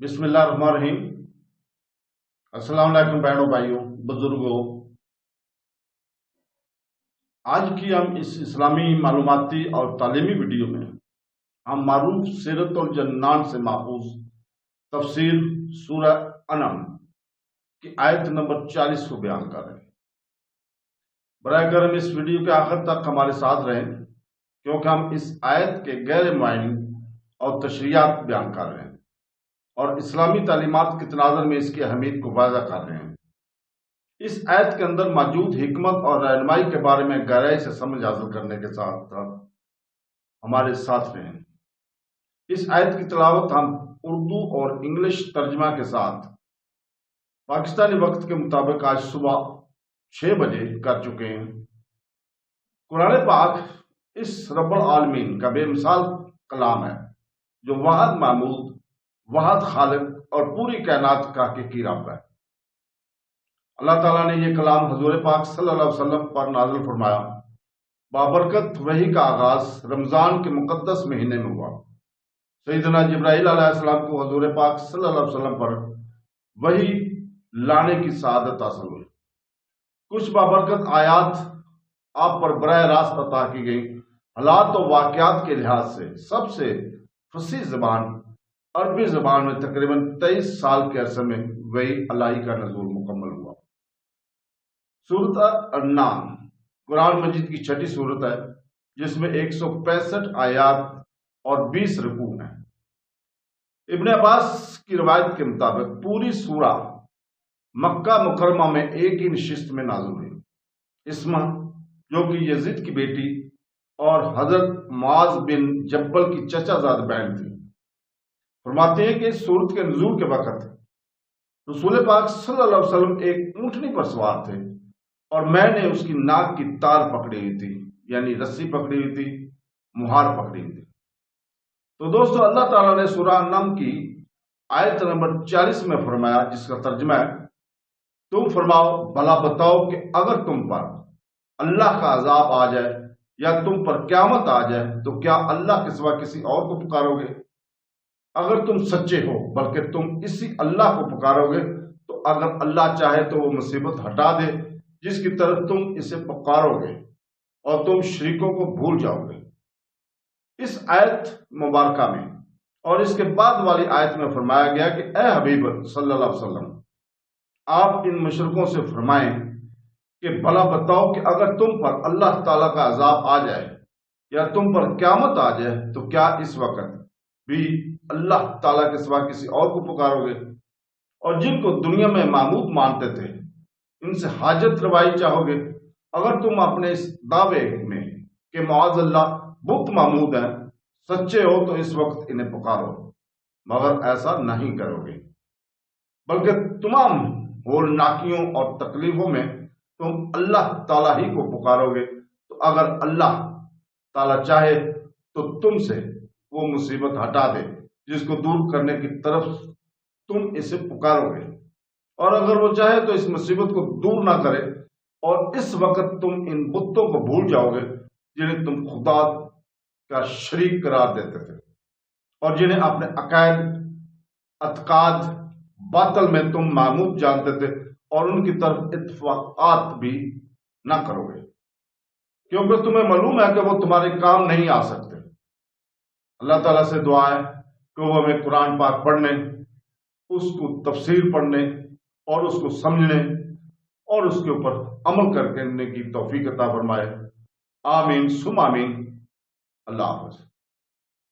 بسم اللہ الرحمن الرحیم۔ السلام علیکم بہنوں بھائیوں بزرگوں، آج کی ہم اس اسلامی معلوماتی اور تعلیمی ویڈیو میں ہم معروف سیرت الجنان سے ماخوذ تفسیر سورہ انعام کی آیت نمبر 40 کو بیان کر رہے ہیں۔ براہ کرم اس ویڈیو کے آخر تک ہمارے ساتھ رہیں، کیونکہ ہم اس آیت کے غیر معنی اور تشریحات بیان کر رہے ہیں اور اسلامی تعلیمات کے تناظر میں اس کی اہمیت کو واضح کر رہے ہیں۔ اس آیت کے اندر موجود حکمت اور رہنمائی کے بارے میں گہرائی سے سمجھ حاصل کرنے کے ساتھ ساتھ ہمارے ساتھ رہیں۔ اس آیت کی تلاوت ہم اردو اور انگلش ترجمہ کے ساتھ پاکستانی وقت کے مطابق آج صبح 6 بجے کر چکے ہیں۔ قرآن پاک اس رب العالمین کا بے مثال کلام ہے، جو واحد معبود، واحد خالق اور پوری کائنات کا حقیقی رب ہے۔ اللہ تعالیٰ نے یہ کلام حضور پاک صلی اللہ علیہ وسلم پر نازل فرمایا۔ بابرکت وحی کا آغاز رمضان کے مقدس مہینے میں ہوا۔ سیدنا جبرائیل علیہ السلام کو حضور پاک صلی اللہ علیہ وسلم پر وحی لانے کی سعادت حاصل ہوئی۔ کچھ بابرکت آیات آپ پر براہ راست عطا کی گئی۔ حالات و واقعات کے لحاظ سے سب سے فصیح زبان عربی زبان میں تقریباً 23 سال کے عرصے میں وحی الہی کا نزول مکمل ہوا۔ سورۃ النعام قرآن مجید کی چھٹی سورت ہے، جس میں 165 آیات اور 20 رکوع ہیں۔ ابن عباس کی روایت کے مطابق پوری سورہ مکہ مکرمہ میں ایک ہی نشست میں نازل ہوئی۔ اسما، جو کہ یزید کی بیٹی اور حضرت معاذ بن جبل کی چچا زاد بہن تھی، فرماتے ہیں کہ اس سورت کے نزول کے وقت رسول پاک صلی اللہ علیہ وسلم ایک اونٹنی پر سوار تھے اور میں نے اس کی ناک کی تار پکڑی ہوئی تھی، یعنی رسی پکڑی ہوئی تھی، مہار پکڑی ہوئی تھی۔ تو دوستو، اللہ تعالیٰ نے سورہ انعام کی آیت نمبر 40 میں فرمایا، جس کا ترجمہ ہے، تم فرماؤ، بھلا بتاؤ کہ اگر تم پر اللہ کا عذاب آ جائے یا تم پر قیامت آ جائے تو کیا اللہ کے سوا کسی اور کو پکارو گے؟ اگر تم سچے ہو، بلکہ تم اسی اللہ کو پکارو گے، تو اگر اللہ چاہے تو وہ مصیبت ہٹا دے جس کی طرف تم اسے پکارو گے، اور تم شریکوں کو بھول جاؤ گے۔ اس آیت مبارکہ میں اور اس کے بعد والی آیت میں فرمایا گیا کہ اے حبیب صلی اللہ علیہ وسلم، آپ ان مشرکوں سے فرمائیں کہ بھلا بتاؤ کہ اگر تم پر اللہ تعالیٰ کا عذاب آ جائے یا تم پر قیامت آ جائے تو کیا اس وقت بھی اللہ تعالیٰ کے سوا کسی اور کو پکارو گے؟ اور جن کو دنیا میں معبود مانتے تھے، ان سے حاجت روائی چاہو گے؟ اگر تم اپنے اس دعوے میں کہ معاذ اللہ بت معبود ہیں سچے ہو تو اس وقت انہیں پکارو، مگر ایسا نہیں کرو گے، بلکہ تمام ہولناکیوں اور تکلیفوں میں تم اللہ تعالیٰ ہی کو پکارو گے۔ تو اگر اللہ تعالیٰ چاہے تو تم سے وہ مصیبت ہٹا دے جس کو دور کرنے کی طرف تم اسے پکارو گے، اور اگر وہ چاہے تو اس مصیبت کو دور نہ کرے، اور اس وقت تم ان بتوں کو بھول جاؤ گے جنہیں تم خدا کا شریک قرار دیتے تھے، اور جنہیں اپنے عقائد اعتقاد باطل میں تم معبود جانتے تھے، اور ان کی طرف اتفاقات بھی نہ کرو گے، کیونکہ تمہیں معلوم ہے کہ وہ تمہارے کام نہیں آ سکتے۔ اللہ تعالیٰ سے دعا ہے کہ وہ ہمیں قرآن پاک پڑھنے، اس کو تفسیر پڑھنے اور اس کو سمجھنے اور اس کے اوپر عمل کرنے کی توفیق عطا فرمائے۔ آمین ثم آمین۔ اللہ حافظ۔